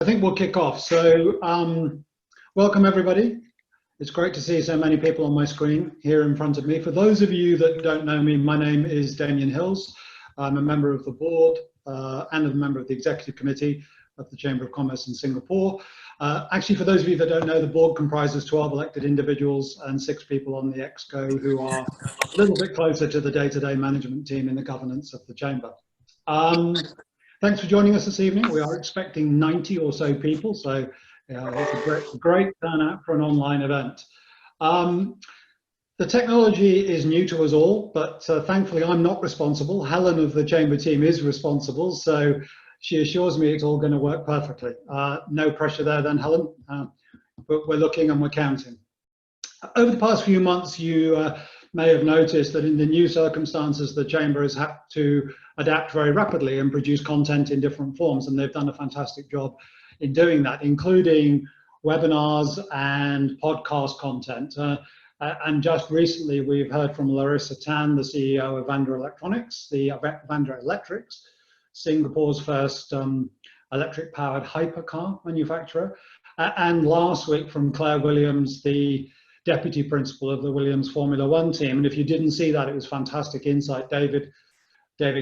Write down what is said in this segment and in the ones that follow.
I think we'll kick off. So welcome everybody. It's great to see so many people on my screen here in front of me. For those of you that don't know me, my name is Damian Hills. I'm a member of the board and a member of the executive committee of the Chamber of Commerce in Singapore. Actually, for those of you that don't know, the board comprises 12 elected individuals and 6 people on the ExCo who are a little bit closer to the day-to-day management team in the governance of the Chamber. Thanks for joining us this evening. We are expecting 90 or so people, so it's a great turnout for an online event. The technology is new to us all, but thankfully I'm not responsible. Helen of the Chamber team is responsible, so she assures me it's all going to work perfectly. No pressure there then, Helen, but we're looking and we're counting. Over the past few months, you may have noticed that in the new circumstances, the Chamber has had to adapt very rapidly and produce content in different forms, and they've done a fantastic job in doing that, including webinars and podcast content. And just recently, we've heard from Larissa Tan, the CEO of Vandra Electrics, Singapore's first electric-powered hypercar manufacturer, and last week from Claire Williams, the deputy principal of the Williams Formula One team. And if you didn't see that, it was fantastic insight. David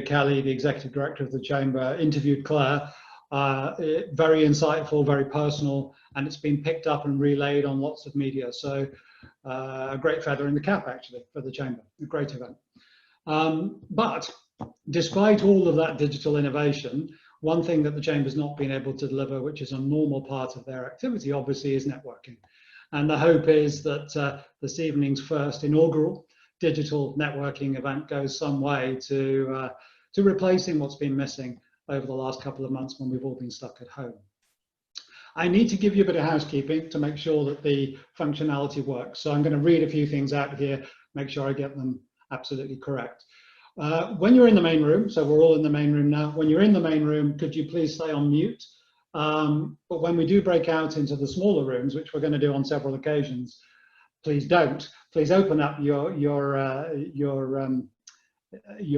Kelly, the executive director of the Chamber, interviewed Claire. Very insightful, very personal, and it's been picked up and relayed on lots of media. So a great feather in the cap, actually, for the Chamber. A great event. But despite all of that digital innovation, one thing that the Chamber's not been able to deliver, which is a normal part of their activity, obviously, is networking. And the hope is that this evening's first inaugural digital networking event goes some way to replacing what's been missing over the last couple of months when we've all been stuck at home. I need to give you a bit of housekeeping to make sure that the functionality works. So I'm going to read a few things out here, make sure I get them absolutely correct. When you're in the main room, so we're all in the main room now, when you're in the main room, could you please stay on mute? But when we do break out into the smaller rooms, which we're going to do on several occasions, please don't. Please open up your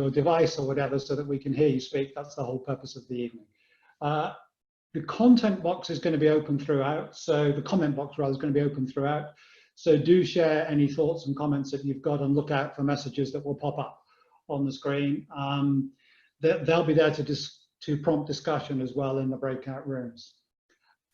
device or whatever so that we can hear you speak. That's the whole purpose of the evening. The content box is going to be open throughout. So the comment box rather is going to be open throughout. So do share any thoughts and comments that you've got and look out for messages that will pop up on the screen. They'll be there to prompt discussion as well in the breakout rooms.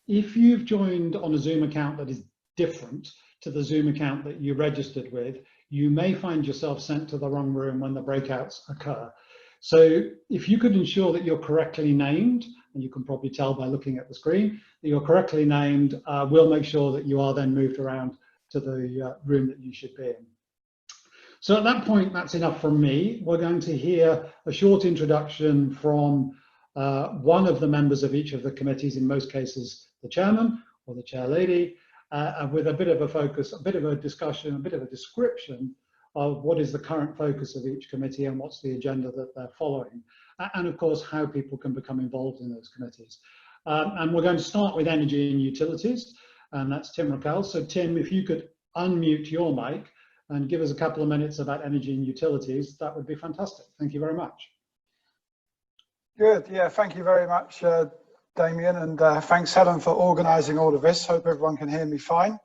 If you've joined on a Zoom account that is different to the Zoom account that you registered with, you may find yourself sent to the wrong room when the breakouts occur. So if you could ensure that you're correctly named, and you can probably tell by looking at the screen, that you're correctly named, we'll make sure that you are then moved around to the room that you should be in. So at that point, that's enough from me. We're going to hear a short introduction from one of the members of each of the committees, in most cases the chairman or the chair lady, with a bit of a focus, a bit of a discussion, a bit of a description of what is the current focus of each committee and what's the agenda that they're following, and of course how people can become involved in those committees. And we're going to start with energy and utilities, and that's Tim Raquel. So Tim, if you could unmute your mic and give us a couple of minutes about energy and utilities, that would be fantastic. Thank you very much. Good, yeah, thank you very much, Damian, and thanks Helen for organising all of this. Hope everyone can hear me fine.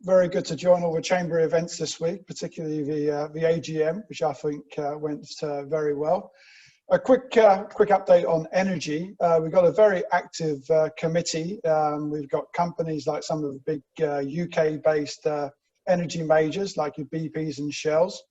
Very good to join all the Chamber events this week, particularly the AGM, which I think went very well. A quick update on energy. We've got a very active committee. We've got companies like some of the big UK-based energy majors like your BPs and Shells,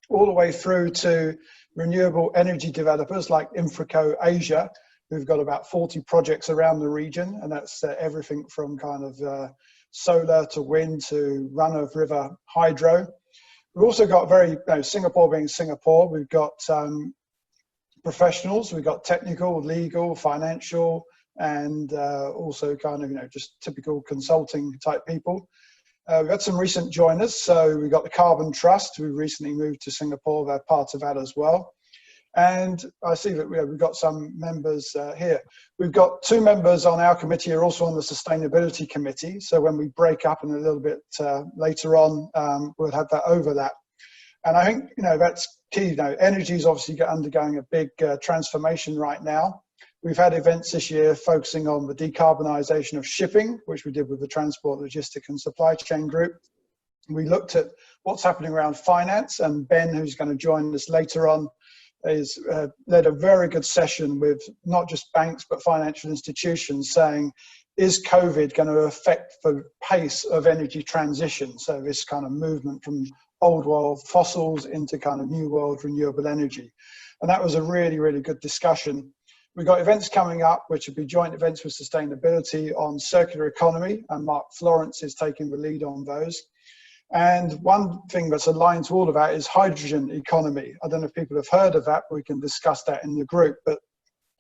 all the way through to renewable energy developers like Infraco Asia, who've got about 40 projects around the region, and that's everything from kind of solar to wind to run-of-river hydro. We've also got Singapore being Singapore, we've got professionals, we've got technical, legal, financial, and also kind of, just typical consulting type people. We've got some recent joiners, so we've got the Carbon Trust, who recently moved to Singapore. They're part of that as well. And I see that we've got some members here. We've got 2 members on our committee who are also on the Sustainability Committee. So when we break up in a little bit later on, we'll have that overlap. And I think, that's key. Energy is obviously undergoing a big transformation right now. We've had events this year focusing on the decarbonisation of shipping, which we did with the Transport, Logistics and Supply Chain Group. We looked at what's happening around finance, and Ben, who's going to join us later on, is led a very good session with not just banks but financial institutions, saying, is COVID going to affect the pace of energy transition? So this kind of movement from old world fossils into kind of new world renewable energy. And that was a really, really good discussion. We've got events coming up, which will be joint events with sustainability on circular economy, and Mark Florance is taking the lead on those. And one thing that's aligned to all of that is hydrogen economy. I don't know if people have heard of that, but we can discuss that in the group. But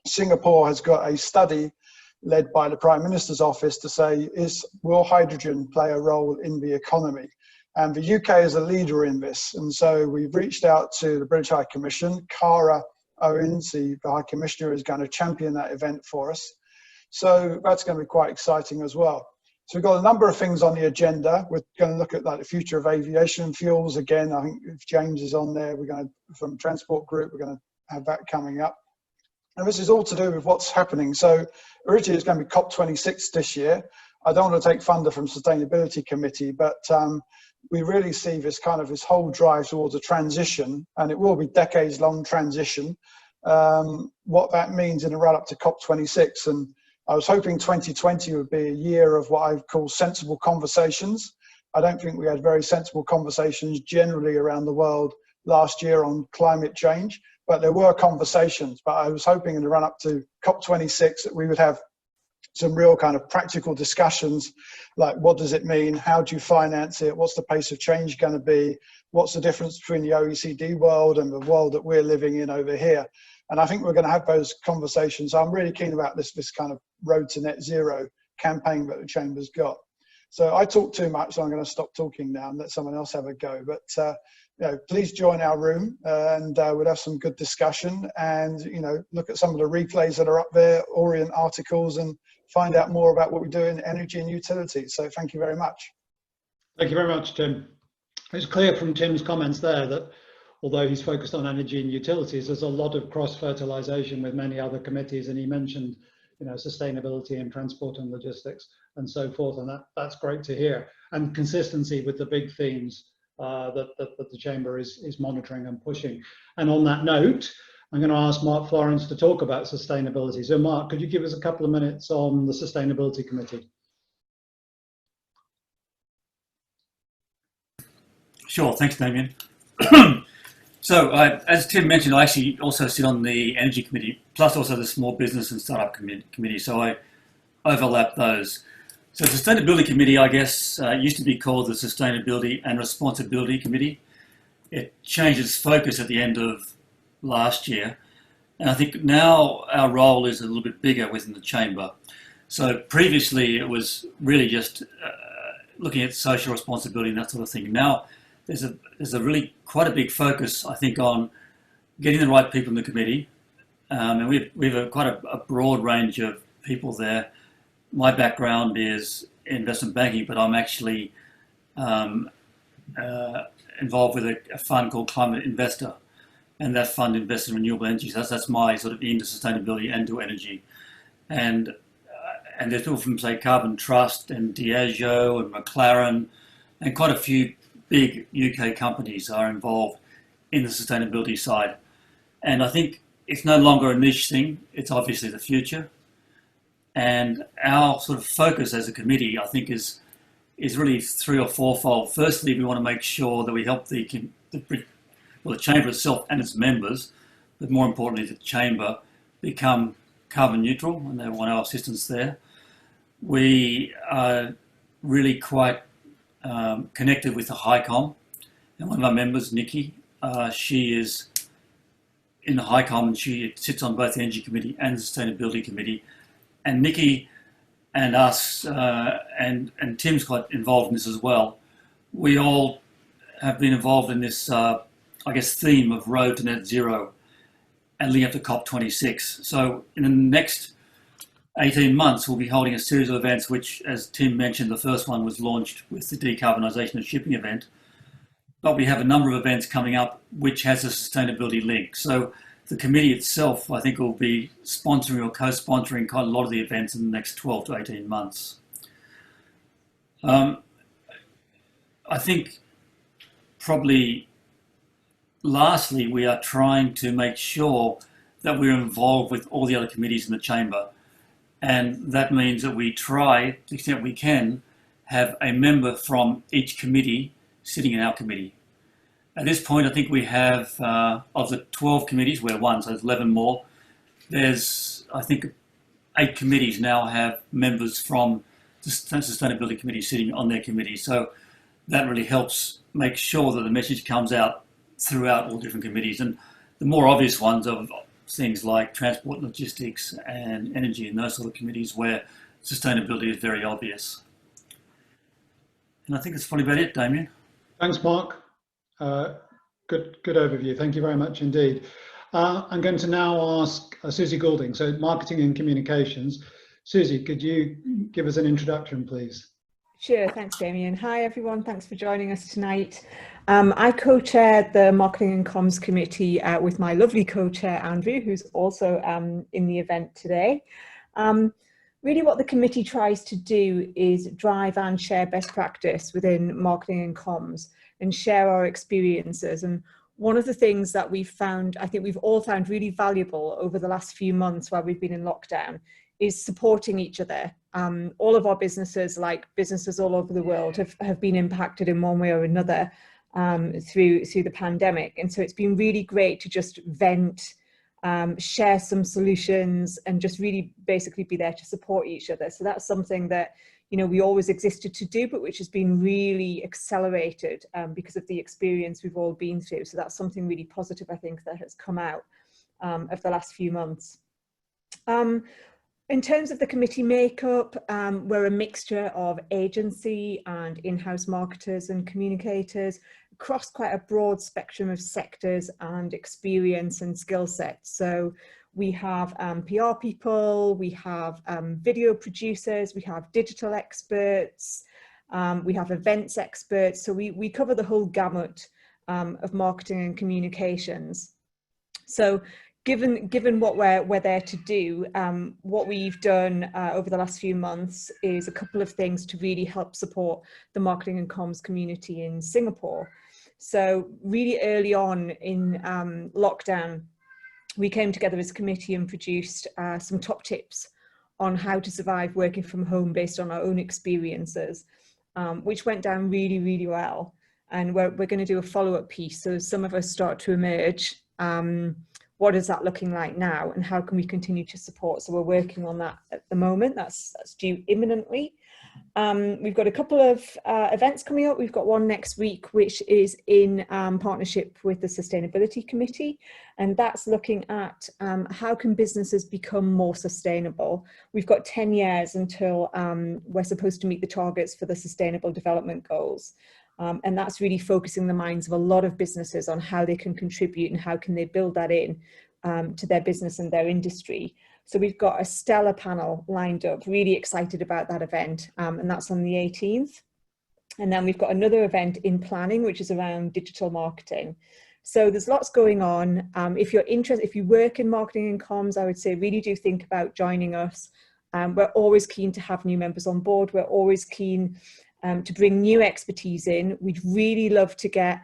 Singapore has got a study led by the Prime Minister's office to say, will hydrogen play a role in the economy? And the UK is a leader in this. And so we've reached out to the British High Commission. Cara Owens, the High Commissioner, is going to champion that event for us. So that's going to be quite exciting as well. So we've got a number of things on the agenda. We're going to look at like the future of aviation fuels. Again, I think if James is on there, we're going to, from Transport Group, we're going to have that coming up. And this is all to do with what's happening. So originally it's going to be COP26 this year. I don't want to take thunder from Sustainability Committee, but we really see this kind of this whole drive towards a transition, and it will be decades long transition, what that means in the run up to COP26. And I was hoping 2020 would be a year of what I call sensible conversations. I don't think we had very sensible conversations generally around the world last year on climate change, but there were conversations. But I was hoping in the run up to COP26 that we would have some real kind of practical discussions, like what does it mean? How do you finance it? What's the pace of change going to be? What's the difference between the OECD world and the world that we're living in over here? And I think we're going to have those conversations. I'm really keen about this kind of road to net zero campaign that the Chamber's got. So I talk too much, so I'm going to stop talking now and let someone else have a go. But you know, please join our room, and we'll have some good discussion, and look at some of the replays that are up there, orient articles, and find out more about what we do in energy and utilities. So thank you very much. Thank you very much, Tim. It's clear from Tim's comments there that although he's focused on energy and utilities, there's a lot of cross-fertilization with many other committees, and he mentioned sustainability and transport and logistics and so forth, and that's great to hear, and consistency with the big themes that the Chamber is monitoring and pushing. And on that note, I'm going to ask Mark Florance to talk about sustainability. So Mark, could you give us a couple of minutes on the Sustainability Committee? Sure, thanks, Damian. So, as Tim mentioned, I actually also sit on the Energy Committee, plus also the Small Business and Startup Committee, so I overlap those. So Sustainability Committee, I guess, used to be called the Sustainability and Responsibility Committee. It changed its focus at the end of last year, and I think now our role is a little bit bigger within the Chamber. So previously it was really just looking at social responsibility and that sort of thing. Now there's a really quite a big focus, I think, on getting the right people in the committee, and we have quite a broad range of people there. My background is investment banking, but I'm actually involved with a fund called Climate Investor, and that fund invests in renewable energy. So that's my sort of into sustainability and to energy, and there's people from, say, Carbon Trust and Diageo and McLaren, and quite a few big UK companies are involved in the sustainability side. And I think it's no longer a niche thing, it's obviously the future. And our sort of focus as a committee, I think, is really three or fourfold. Firstly, we want to make sure that we help the Chamber itself and its members, but more importantly, the Chamber, become carbon neutral, and they want our assistance there. We are really quite connected with the HICOM, and one of our members, Nikki, she is in the HICOM, and she sits on both the Energy Committee and the Sustainability Committee. And Nikki and us, and Tim's quite involved in this as well, we all have been involved in this, I guess, theme of road to net zero and leading up to COP26. So in the next 18 months, we'll be holding a series of events, which, as Tim mentioned, the first one was launched with the decarbonisation of shipping event. But we have a number of events coming up which has a sustainability link. So the committee itself, I think, will be sponsoring or co-sponsoring quite a lot of the events in the next 12 to 18 months. I think probably lastly, we are trying to make sure that we're involved with all the other committees in the chamber. And that means that we try, to the extent we can, have a member from each committee sitting in our committee. At this point, I think we have, of the 12 committees, we're one, so there's 11 more. There's, I think, 8 committees now have members from the Sustainability Committee sitting on their committee. So that really helps make sure that the message comes out throughout all different committees. And the more obvious ones are things like transport and logistics and energy and those sort of committees where sustainability is very obvious. And I think that's probably about it, Damian. Thanks, Mark. Good overview. Thank you very much indeed. I'm going to now ask Suzy Goulding, so Marketing and Communications. Suzy, could you give us an introduction, please? Sure, thanks, Damian. Hi, everyone. Thanks for joining us tonight. I co-chair the Marketing and Comms Committee with my lovely co-chair, Andrew, who's also in the event today. Really what the committee tries to do is drive and share best practice within marketing and comms and share our experiences. And one of the things that we've found, I think we've all found really valuable over the last few months while we've been in lockdown, is supporting each other. All of our businesses, like businesses all over the world, have been impacted in one way or another through the pandemic. And so it's been really great to just vent, share some solutions, and just really basically be there to support each other. So that's something that, you know, we always existed to do, but which has been really accelerated because of the experience we've all been through. So that's something really positive, I think, that has come out of the last few months. In terms of the committee makeup, we're a mixture of agency and in-house marketers and communicators across quite a broad spectrum of sectors and experience and skill sets. So we have PR people, we have video producers, we have digital experts, we have events experts. So we cover the whole gamut of marketing and communications. So given what we're there to do, what we've done over the last few months is a couple of things to really help support the marketing and comms community in Singapore. So really early on in lockdown, we came together as a committee and produced some top tips on how to survive working from home based on our own experiences, which went down really, really well. And we're going to do a follow-up piece. So some of us start to emerge. What is that looking like now, and how can we continue to support? So we're working on that at the moment. That's due imminently. We've got a couple of events coming up. We've got one next week, which is in partnership with the Sustainability Committee, and that's looking at how can businesses become more sustainable. We've got 10 years until we're supposed to meet the targets for the Sustainable Development Goals. And that's really focusing the minds of a lot of businesses on how they can contribute and how can they build that in to their business and their industry. So we've got a stellar panel lined up, really excited about that event, and that's on the 18th. And then we've got another event in planning, which is around digital marketing. So there's lots going on. If you're interested, if you work in marketing and comms, I would say really do think about joining us. We're always keen to have new members on board. We're always keen to bring new expertise in. We'd really love to get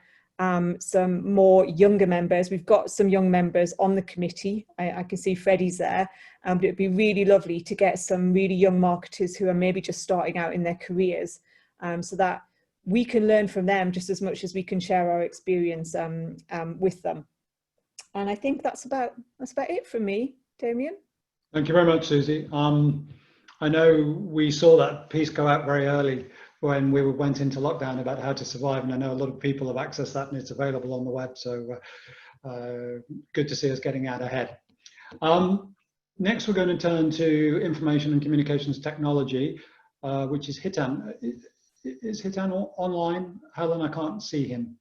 some more younger members. We've got some young members on the committee. I can see Freddie's there, but it'd be really lovely to get some really young marketers who are maybe just starting out in their careers, so that we can learn from them just as much as we can share our experience with them. And I think that's about it from me, Damian. Thank you very much, Suzy. I know we saw that piece go out very early when we went into lockdown about how to survive, and I know a lot of people have accessed that and it's available on the web, so good to see us getting out ahead. Next we're going to turn to information and communications technology, which is Hitan. Is Hitan online? Helen, I can't see him.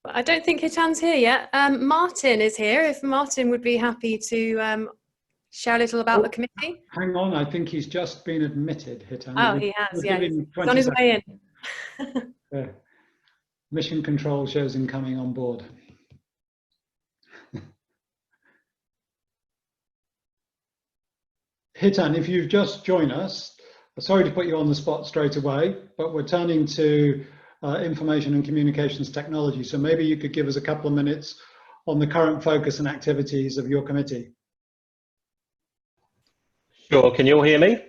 I don't think Hitan's here yet. Martin is here, if Martin would be happy to share a little about the committee. Hang on, I think he's just been admitted, Hitan. Oh, he has, yeah. He's on his way in. Mission control shows him coming on board. Hitan, if you've just joined us, sorry to put you on the spot straight away, but we're turning to information and communications technology. So maybe you could give us a couple of minutes on the current focus and activities of your committee. Sure, can you all hear me?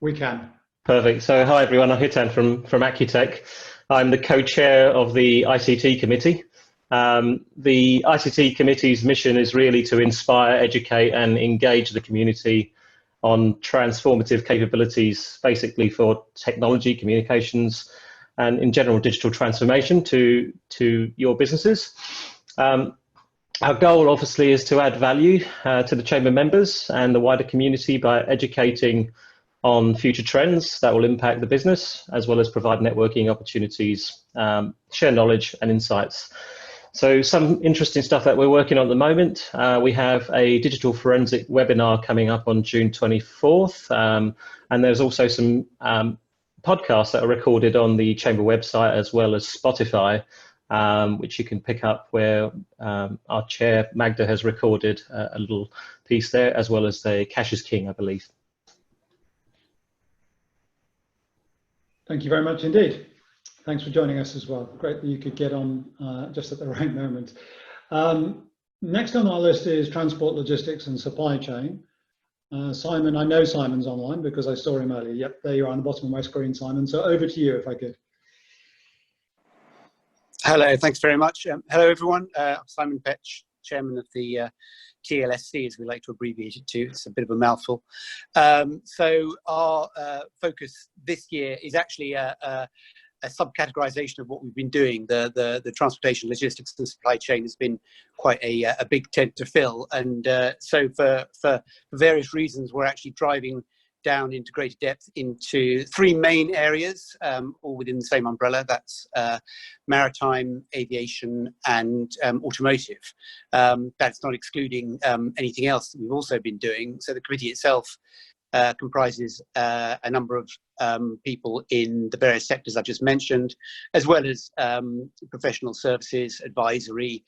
We can. Perfect. So hi everyone, I'm Hitan from Accutech. I'm the co-chair of the ICT committee. The ICT committee's mission is really to inspire, educate and engage the community on transformative capabilities, basically for technology, communications and in general digital transformation to your businesses. Our goal obviously is to add value to the Chamber members and the wider community by educating on future trends that will impact the business, as well as provide networking opportunities, share knowledge and insights. So some interesting stuff that we're working on at the moment. We have a digital forensic webinar coming up on June 24th. And there's also some podcasts that are recorded on the Chamber website as well as Spotify, which you can pick up, where our chair, Magda, has recorded a little piece there, as well as the Cash is King, I believe. Thank you very much indeed. Thanks for joining us as well. Great that you could get on just at the right moment. Next on our list is transport, logistics and supply chain. Simon, I know Simon's online because I saw him earlier. Yep, there you are on the bottom of my screen, Simon. So over to you if I could. Hello, thanks very much. Hello everyone, I'm Simon Petch, Chairman of the TLSC, as we like to abbreviate it to. It's a bit of a mouthful. So our focus this year is actually a subcategorization of what we've been doing. The transportation, logistics and supply chain has been quite a big tent to fill. And so for various reasons, we're actually driving down into greater depth into three main areas, all within the same umbrella. That's maritime, aviation and automotive. That's not excluding anything else that we've also been doing. So the committee itself comprises a number of people in the various sectors I've just mentioned, as well as professional services, advisory,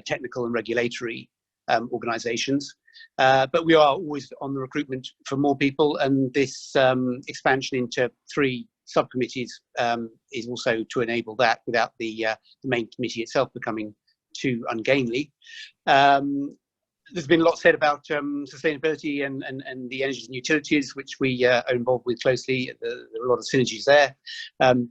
technical and regulatory organisations. But we are always on the recruitment for more people, and this expansion into three subcommittees is also to enable that without the main committee itself becoming too ungainly. There's been a lot said about sustainability and the energies and utilities, which we are involved with closely. There are a lot of synergies there,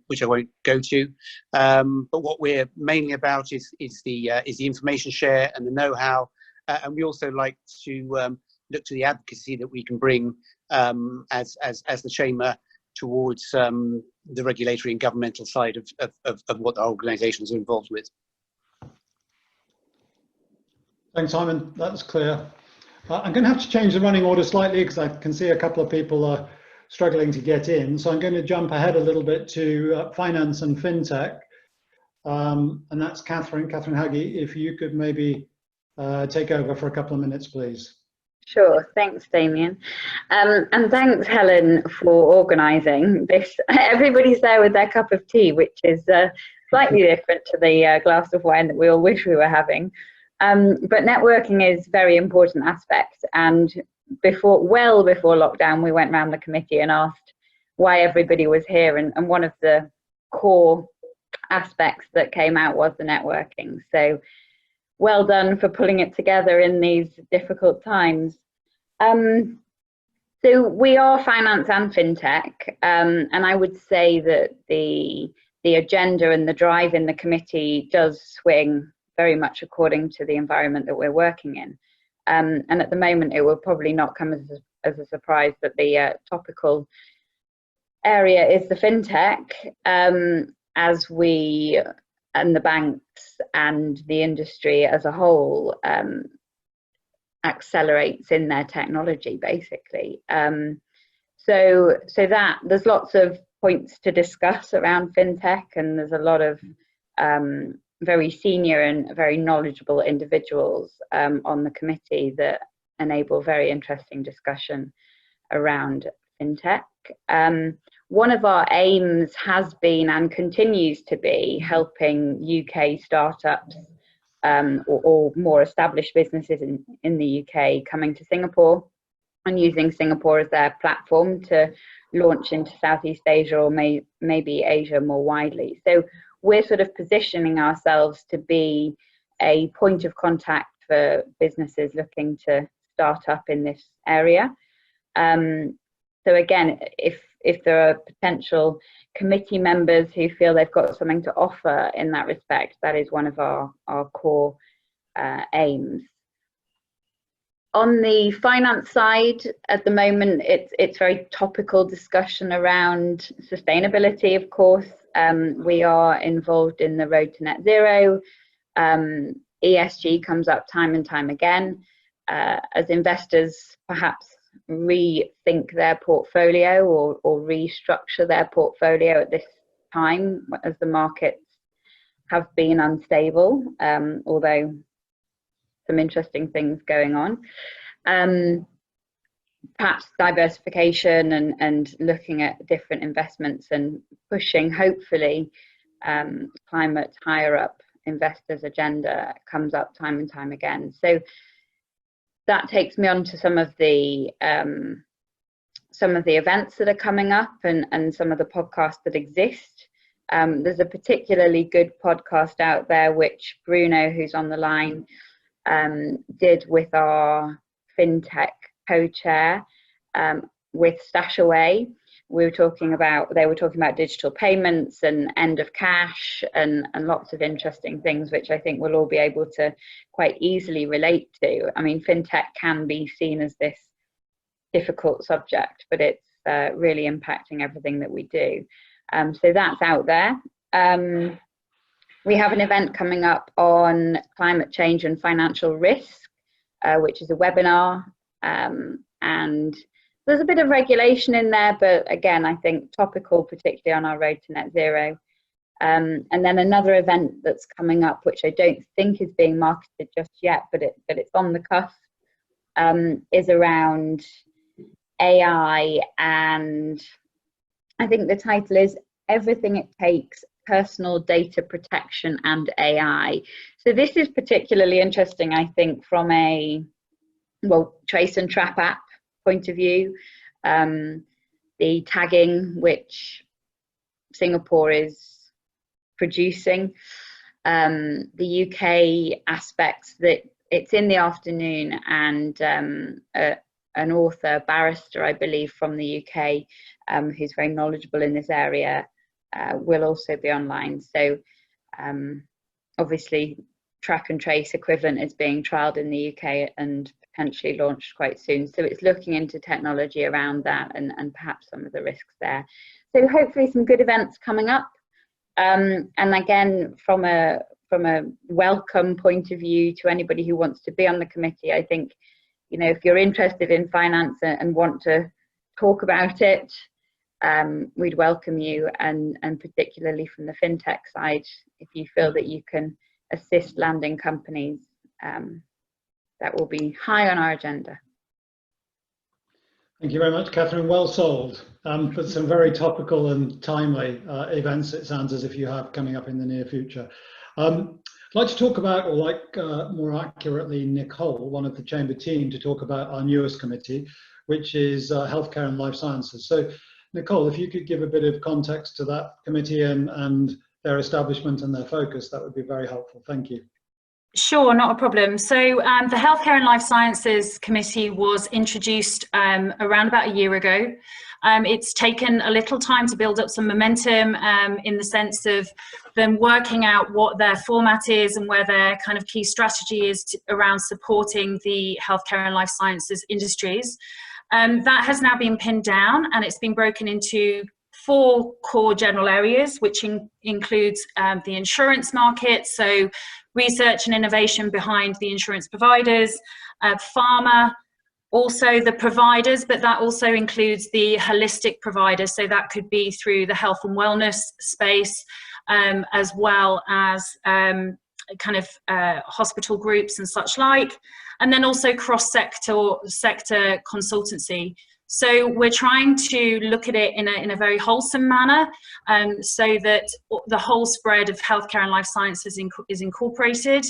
which I won't go to. But what we're mainly about is the information share and the know-how. And we also like to look to the advocacy that we can bring as the Chamber towards the regulatory and governmental side of what our organisations are involved with. Thanks, Simon. That's clear. I'm going to have to change the running order slightly because I can see a couple of people are struggling to get in. So I'm going to jump ahead a little bit to finance and fintech. And that's Catherine Haggie. If you could maybe take over for a couple of minutes, please. Sure, thanks Damian. And thanks Helen for organising this. Everybody's there with their cup of tea, which is slightly different to the glass of wine that we all wish we were having. But networking is a very important aspect, and well before lockdown we went around the committee and asked why everybody was here, and one of the core aspects that came out was the networking. So well done for pulling it together in these difficult times. So we are finance and fintech, and I would say that the agenda and the drive in the committee does swing very much according to the environment that we're working in. And at the moment, it will probably not come as a surprise that the topical area is the fintech, as we and the banks and the industry as a whole accelerates in their technology, basically. So that there's lots of points to discuss around fintech, and there's a lot of very senior and very knowledgeable individuals on the committee that enable very interesting discussion around fintech. One of our aims has been and continues to be helping UK startups or more established businesses in the UK coming to Singapore and using Singapore as their platform to launch into Southeast Asia or maybe Asia more widely. So we're sort of positioning ourselves to be a point of contact for businesses looking to start up in this area. So again, if there are potential committee members who feel they've got something to offer in that respect, that is one of our core aims. On the finance side, at the moment, it's very topical discussion around sustainability, of course. We are involved in the road to net zero. ESG comes up time and time again. As investors perhaps rethink their portfolio or restructure their portfolio at this time, as the markets have been unstable, although some interesting things going on. Perhaps diversification and looking at different investments and pushing, hopefully, climate higher up investors' agenda comes up time and time again. So that takes me on to some of the events that are coming up and some of the podcasts that exist. There's a particularly good podcast out there which Bruno, who's on the line, did with our FinTech co-chair with Stashaway. They were talking about digital payments and end of cash and lots of interesting things, which I think we'll all be able to quite easily relate to. I mean, FinTech can be seen as this difficult subject, but it's really impacting everything that we do. So that's out there. We have an event coming up on climate change and financial risk, which is a webinar. And there's a bit of regulation in there, but again, I think topical, particularly on our road to net zero. And then another event that's coming up, which I don't think is being marketed just yet, but it's on the cusp, is around AI, and I think the title is Everything It Takes: Personal Data Protection and AI. So this is particularly interesting, I think, from a trace and trap app point of view. The tagging which Singapore is producing, the UK aspects, that it's in the afternoon, and an author, barrister, I believe, from the UK, who's very knowledgeable in this area, will also be online. So obviously track and trace equivalent is being trialled in the UK and potentially launched quite soon. So it's looking into technology around that and perhaps some of the risks there. So hopefully some good events coming up. And again, from a welcome point of view to anybody who wants to be on the committee, I think, you know, if you're interested in finance and want to talk about it, we'd welcome you, and particularly from the FinTech side, if you feel that you can assist landing companies, that will be high on our agenda. Thank you very much, Catherine. Well sold. But some very topical and timely events, it sounds as if you have coming up in the near future. I'd like to talk about, or more accurately, Nicole, one of the Chamber team, to talk about our newest committee, which is Healthcare and Life Sciences. So, Nicole, if you could give a bit of context to that committee and their establishment and their focus, that would be very helpful. Thank you. Sure, not a problem. So the Healthcare and Life Sciences Committee was introduced around about a year ago. It's taken a little time to build up some momentum in the sense of them working out what their format is and where their kind of key strategy is around supporting the healthcare and life sciences industries. That has now been pinned down, and it's been broken into 4 core general areas, which includes the insurance market, so research and innovation behind the insurance providers, pharma, also the providers, but that also includes the holistic providers, so that could be through the health and wellness space, as well as kind of hospital groups and such like, and then also cross-sector consultancy. So we're trying to look at it in a very wholesome manner, so that the whole spread of healthcare and life sciences is incorporated.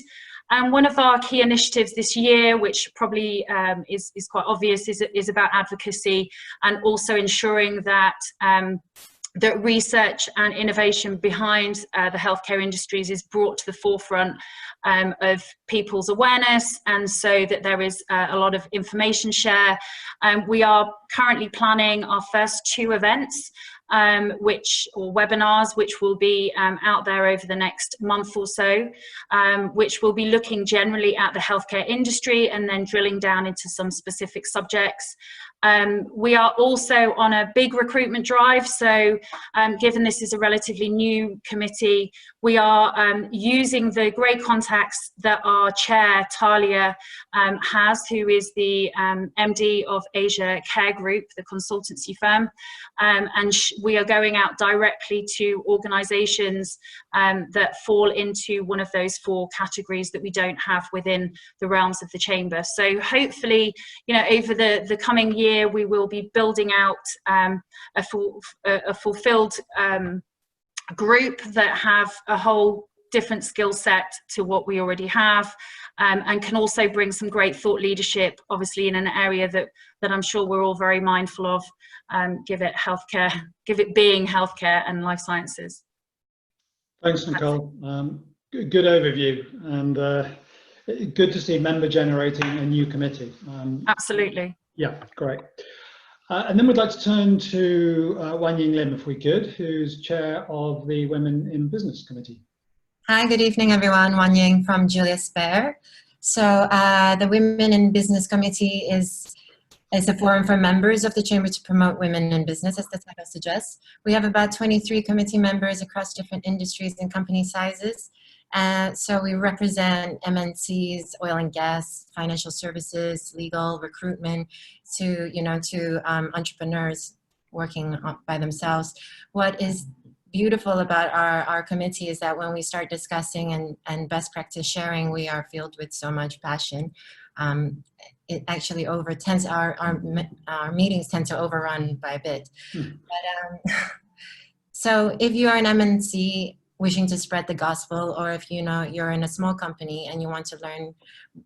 And one of our key initiatives this year, which probably is quite obvious, is about advocacy and also ensuring that that research and innovation behind the healthcare industries is brought to the forefront of people's awareness, and so that there is a lot of information share. We are currently planning our first 2 events, or webinars, which will be out there over the next month or so, which will be looking generally at the healthcare industry and then drilling down into some specific subjects. We are also on a big recruitment drive, so given this is a relatively new committee, we are using the great contacts that our chair, Talia, has, who is the MD of Asia Care Group, the consultancy firm, and we are going out directly to organisations that fall into one of those 4 categories that we don't have within the realms of the chamber. So hopefully, over the coming year, we will be building out a fulfilled group that have a whole different skill set to what we already have, and can also bring some great thought leadership, obviously in an area that I'm sure we're all very mindful of, give it being healthcare and life sciences. Thanks, Nicole. Good overview, and good to see member generating a new committee. Absolutely. Yeah, great. And then we'd like to turn to Wan Ying Lim, if we could, who's chair of the Women in Business Committee. Hi, good evening, everyone. Wan Ying from Julius Baer. So the Women in Business Committee is a forum for members of the Chamber to promote women in business, as the title suggests. We have about 23 committee members across different industries and company sizes. So we represent MNCs, oil and gas, financial services, legal, recruitment, to entrepreneurs working by themselves. What is beautiful about our committee is that when we start discussing and best practice sharing, we are filled with so much passion. It actually our meetings tend to overrun by a bit. But, so if you are an MNC wishing to spread the gospel, or if you're in a small company and you want to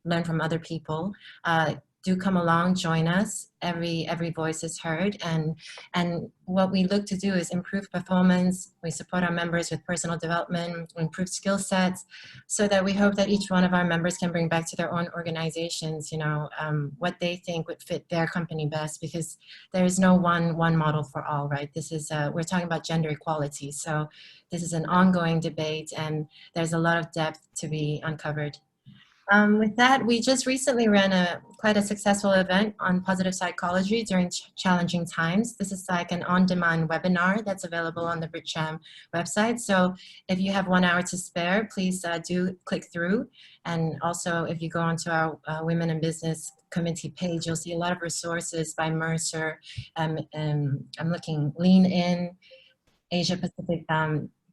learn from other people, do come along, join us. Every voice is heard, and what we look to do is improve performance. We support our members with personal development, improve skill sets, so that we hope that each one of our members can bring back to their own organizations, what they think would fit their company best, because there is no one model for all, right? This is we're talking about gender equality, so this is an ongoing debate, and there's a lot of depth to be uncovered. With that, we just recently ran quite a successful event on positive psychology during challenging times. This is like an on-demand webinar that's available on the BritCham website. So if you have 1 hour to spare, please do click through. And also, if you go onto our Women in Business Committee page, you'll see a lot of resources by Mercer. I'm looking Lean In, Asia Pacific,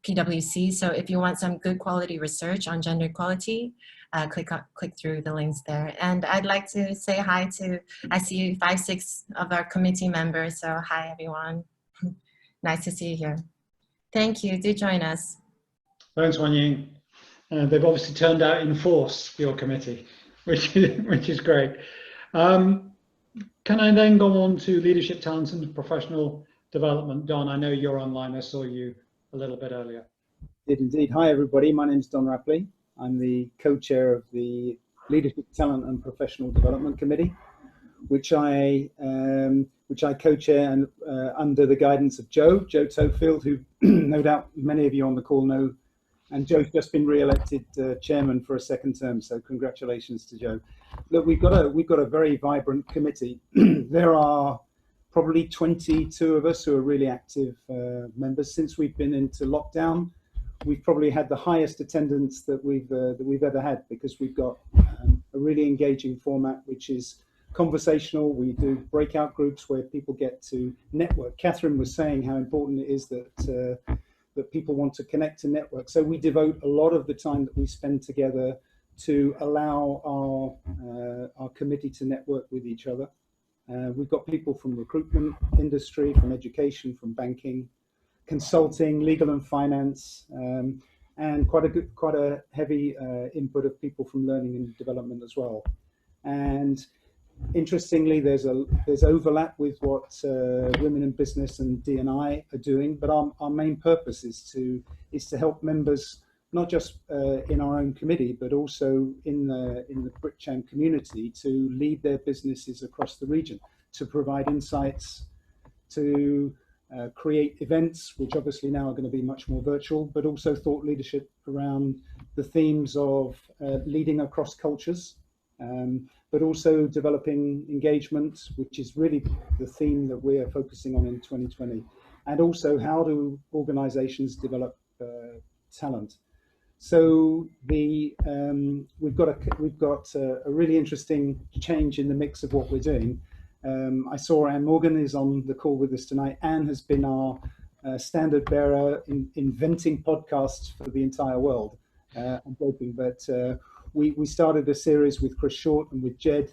PwC. So if you want some good quality research on gender equality, click through the links there. And I'd like to say hi to, I see 5-6 of our committee members. So hi, everyone. Nice to see you here. Thank you. Do join us. Thanks, Wan Ying. They've obviously turned out in force for your committee, which is great. Can I then go on to leadership, talent, and professional development? Don, I know you're online. I saw you a little bit earlier. Did indeed. Hi, everybody. My name is Don Rapley. I'm the co-chair of the Leadership, Talent and Professional Development Committee, which I co-chair and under the guidance of Joe Tofield, who no doubt many of you on the call know. And Joe's just been re-elected chairman for a second term, so congratulations to Joe. Look, we've got a very vibrant committee. There are probably 22 of us who are really active members. Since we've been into lockdown, we've probably had the highest attendance that we've ever had, because we've got a really engaging format, which is conversational. We do breakout groups where people get to network. Catherine was saying how important it is that people want to connect to network. So we devote a lot of the time that we spend together to allow our committee to network with each other. We've got people from recruitment industry, from education, from banking, consulting, legal and finance, and quite a heavy input of people from learning and development as well. And interestingly, there's overlap with what Women in Business and D&I are doing, but our main purpose is to help members, not just in our own committee, but also in the BritCham community, to lead their businesses across the region, to provide insights, to create events, which obviously now are going to be much more virtual, but also thought leadership around the themes of leading across cultures, but also developing engagement, which is really the theme that we're focusing on in 2020, and also how do organizations develop talent. So we've got a really interesting change in the mix of what we're doing. I saw Anne Morgan is on the call with us tonight. Anne has been our standard bearer in inventing podcasts for the entire world. I'm joking, but we started a series with Chris Short and with Jed,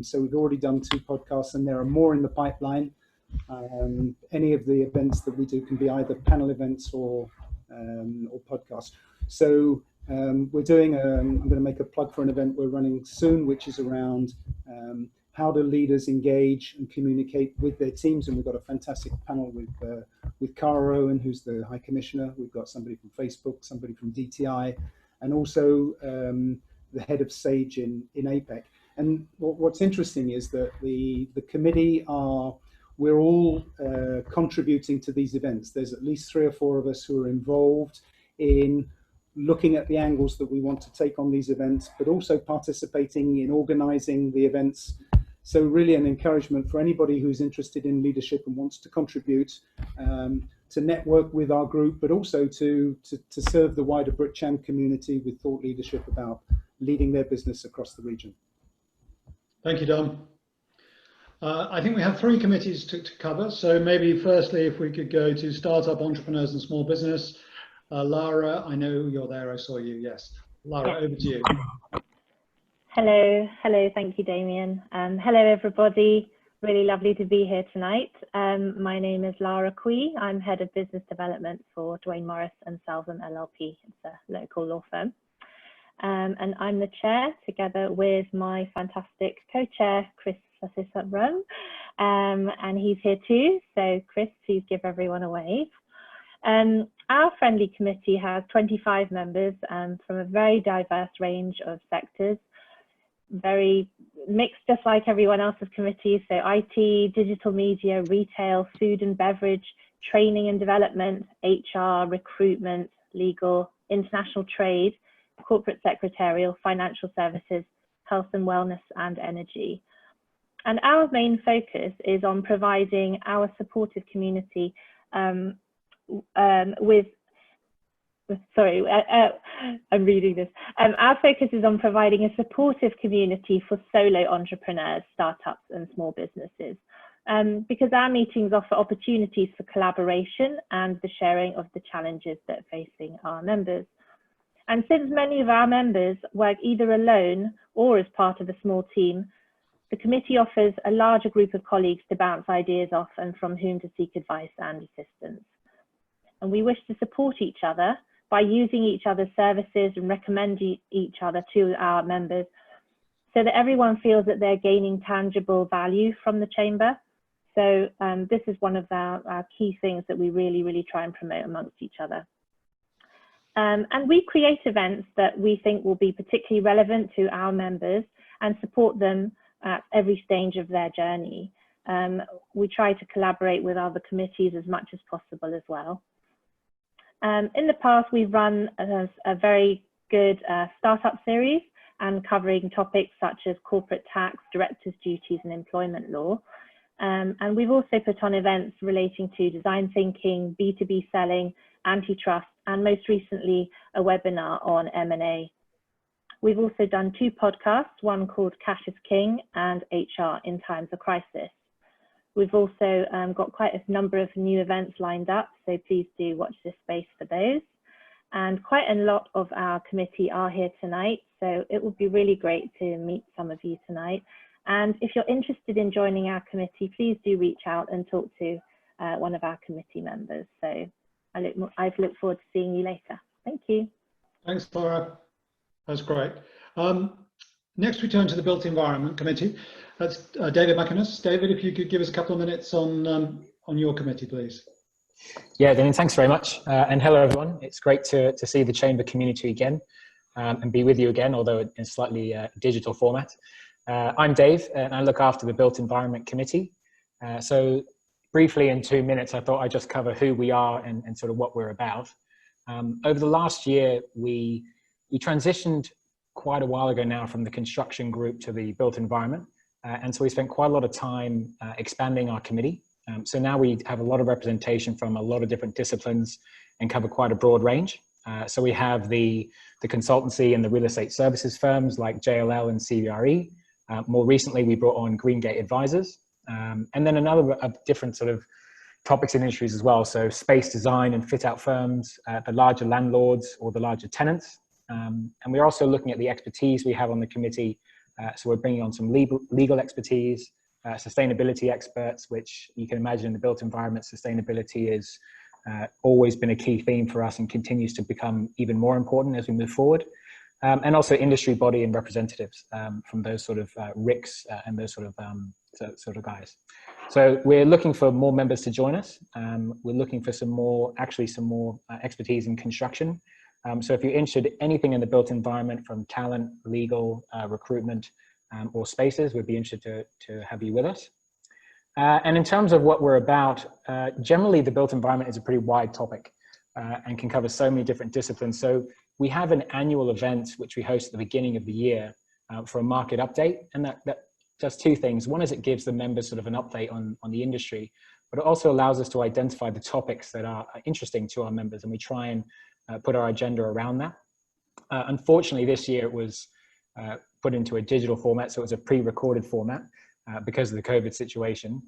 so we've already done 2 podcasts, and there are more in the pipeline. Any of the events that we do can be either panel events or podcasts. So we're doing, I'm going to make a plug for an event we're running soon, which is around how do leaders engage and communicate with their teams, and we've got a fantastic panel with Cara Owen, who's the High Commissioner. We've got somebody from Facebook, somebody from DTI, and also the head of SAGE in APEC. And what's interesting is that the committee we're all contributing to these events. There's at least 3 or 4 of us who are involved in looking at the angles that we want to take on these events, but also participating in organizing the events. So really an encouragement for anybody who's interested in leadership and wants to contribute, to network with our group, but also to serve the wider BritCham community with thought leadership about leading their business across the region. Thank you, Dom. I think we have 3 committees to cover. So maybe firstly, if we could go to Startup Entrepreneurs and Small Business. Lara, I know you're there, I saw you, yes. Lara, over to you. Hello, thank you, Damian. Hello, everybody. Really lovely to be here tonight. My name is Lara Quee. I'm Head of Business Development for Dwayne Morris and Salvin LLP. It's a local law firm. And I'm the chair, together with my fantastic co-chair, Chris Sassisabram, and he's here too. So Chris, please give everyone a wave. Our friendly committee has 25 members from a very diverse range of sectors, very mixed, just like everyone else's committees. So IT, digital media, retail, food and beverage, training and development, HR, recruitment, legal, international trade, corporate secretarial, financial services, health and wellness, and energy. And our main focus is on providing our supportive community I'm reading this. Our focus is on providing a supportive community for solo entrepreneurs, startups and small businesses, because our meetings offer opportunities for collaboration and the sharing of the challenges that are facing our members. And since many of our members work either alone or as part of a small team, the committee offers a larger group of colleagues to bounce ideas off and from whom to seek advice and assistance. And we wish to support each other by using each other's services and recommending each other to our members so that everyone feels that they're gaining tangible value from the chamber. So this is one of our key things that we really try and promote amongst each other. And we create events that we think will be particularly relevant to our members and support them at every stage of their journey. We try to collaborate with other committees as much as possible as well. In the past, we've run a very good startup series and covering topics such as corporate tax, directors' duties and employment law. And we've also put on events relating to design thinking, B2B selling, antitrust, and most recently, a webinar on M&A. We've also done 2 podcasts, one called Cash is King and HR in Times of Crisis. We've also got quite a number of new events lined up, so please do watch this space for those. And quite a lot of our committee are here tonight, so it would be really great to meet some of you tonight. And if you're interested in joining our committee, please do reach out and talk to one of our committee members. So I look forward to seeing you later. Thank you. Thanks, Laura. That's great. Next, we turn to the Built Environment Committee. That's David McInnes. David, if you could give us a couple of minutes on your committee, please. Yeah, Damian, thanks very much. And hello, everyone. It's great to see the Chamber community again and be with you again, although in a slightly digital format. I'm Dave, and I look after the Built Environment Committee. So briefly, in 2 minutes, I thought I'd just cover who we are and sort of what we're about. Over the last year, we transitioned quite a while ago now from the construction group to the built environment. And so we spent quite a lot of time expanding our committee. So now we have a lot of representation from a lot of different disciplines and cover quite a broad range. So we have the consultancy and the real estate services firms like JLL and CBRE. More recently, we brought on Greengate Advisors. And then another different sort of topics in industries as well. So space design and fit out firms, the larger landlords or the larger tenants. And we're also looking at the expertise we have on the committee. So we're bringing on some legal expertise, sustainability experts, which you can imagine in the built environment, sustainability is always been a key theme for us and continues to become even more important as we move forward. And also industry body and representatives from those sort of RICs and those sort of guys. So we're looking for more members to join us. We're looking for some more expertise in construction. So if you're interested in anything in the built environment, from talent, legal, recruitment, or spaces, we'd be interested to have you with us. And in terms of what we're about, generally the built environment is a pretty wide topic and can cover so many different disciplines. So we have an annual event which we host at the beginning of the year for a market update, and that does two things. One is it gives the members sort of an update on the industry, but it also allows us to identify the topics that are interesting to our members, and we try and put our agenda around that. Unfortunately, this year it was put into a digital format, so it was a pre-recorded format because of the COVID situation.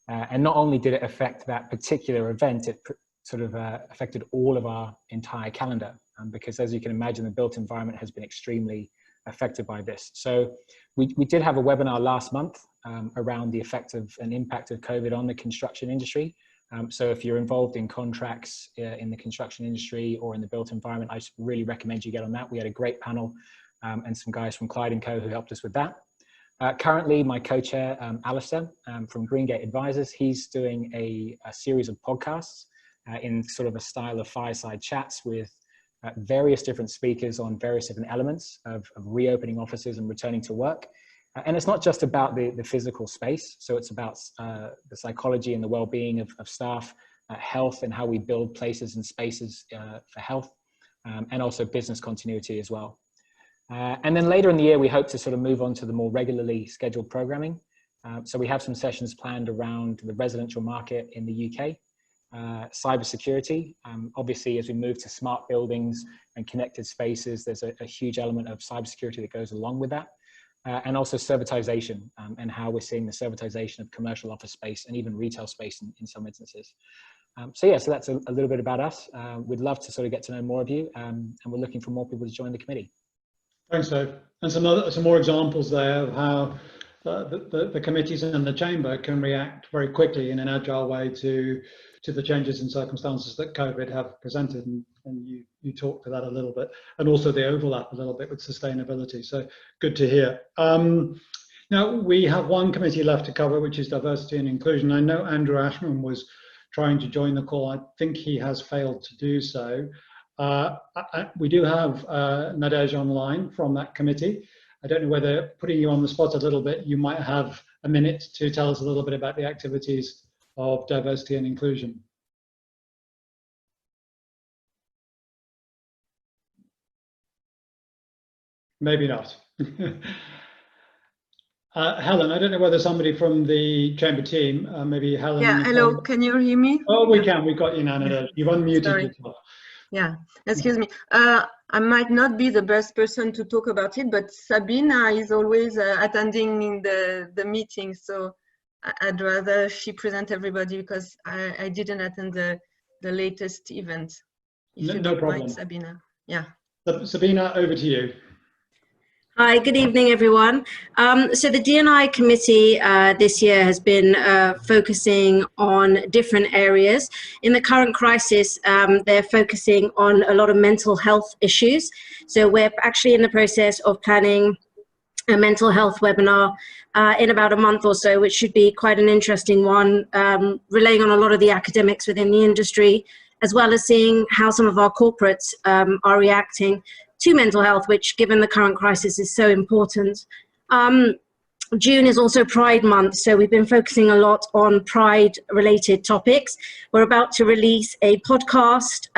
And not only did it affect that particular event, it sort of affected all of our entire calendar, because as you can imagine, the built environment has been extremely affected by this. So we did have a webinar last month around the effect of and impact of COVID on the construction industry. So if you're involved in contracts in the construction industry or in the built environment, I really recommend you get on that. We had a great panel and some guys from Clyde & Co who helped us with that. Currently, my co-chair, Alistair from Greengate Advisors, he's doing a series of podcasts in sort of a style of fireside chats with various different speakers on various different elements of reopening offices and returning to work. And it's not just about the physical space. So it's about the psychology and the well-being of staff, health, and how we build places and spaces for health, and also business continuity as well. And then later in the year, we hope to sort of move on to the more regularly scheduled programming. So we have some sessions planned around the residential market in the UK, cybersecurity. Obviously, as we move to smart buildings and connected spaces, there's a huge element of cybersecurity that goes along with that. And also servitization and how we're seeing the servitization of commercial office space and even retail space in some instances. So yeah, so that's a little bit about us. We'd love to sort of get to know more of you, and we're looking for more people to join the committee. Thanks, Dave. And some more examples there of how the committees and the chamber can react very quickly in an agile way to the changes in circumstances that COVID have presented, and you talked to that a little bit, and also the overlap a little bit with sustainability. So good to hear. Now we have one committee left to cover, which is diversity and inclusion. I know Andrew Ashman was trying to join the call. I think he has failed to do so. We do have Nadej online from that committee. I don't know whether, putting you on the spot a little bit, you might have a minute to tell us a little bit about the activities of diversity and inclusion. Maybe not. Helen, I don't know whether somebody from the chamber team, maybe Helen. Yeah, hello, can you hear me? Oh, we can, we've got you now, Nadej. You've unmuted yourself. Yeah, excuse me. I might not be the best person to talk about it, but Sabina is always attending the meeting, so I'd rather she present everybody because I didn't attend the latest event. If you No don't problem. mind, Sabina. Yeah. Sabina, over to you. Hi, good evening, everyone. So the D&I committee this year has been focusing on different areas. In the current crisis, they're focusing on a lot of mental health issues. So we're actually in the process of planning a mental health webinar in about a month or so, which should be quite an interesting one, relying on a lot of the academics within the industry, as well as seeing how some of our corporates are reacting to mental health, which given the current crisis is so important. June is also Pride Month, so we've been focusing a lot on Pride related topics. We're about to release a podcast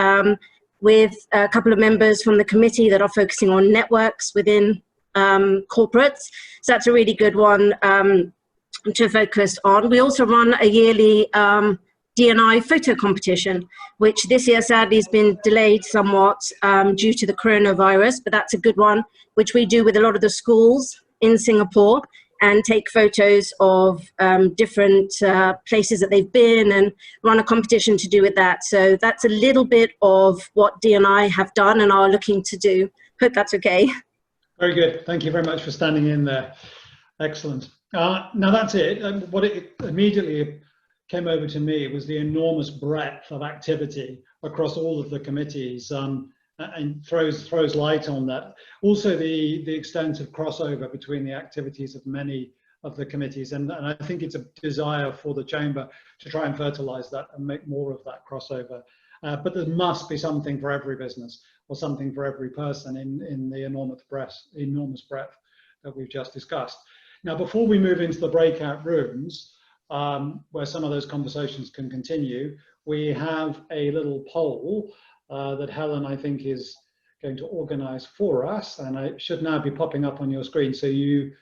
with a couple of members from the committee that are focusing on networks within corporates. So that's a really good one to focus on. We also run a yearly D&I photo competition, which this year sadly has been delayed somewhat due to the coronavirus, but that's a good one, which we do with a lot of the schools in Singapore and take photos of different places that they've been and run a competition to do with that. So that's a little bit of what D&I have done and are looking to do. Hope that's okay. Very good. Thank you very much for standing in there. Excellent. Now that's it. What it immediately came over to me was the enormous breadth of activity across all of the committees, and throws light on that. Also the extent of crossover between the activities of many of the committees, and I think it's a desire for the Chamber to try and fertilise that and make more of that crossover. But there must be something for every business or something for every person in the enormous breadth that we've just discussed. Now, before we move into the breakout rooms, where some of those conversations can continue, we have a little poll that Helen, I think, is going to organise for us, and it should now be popping up on your screen. So you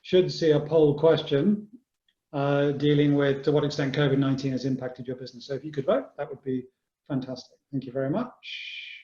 should see a poll question dealing with to what extent COVID-19 has impacted your business. So if you could vote, that would be fantastic. Thank you very much.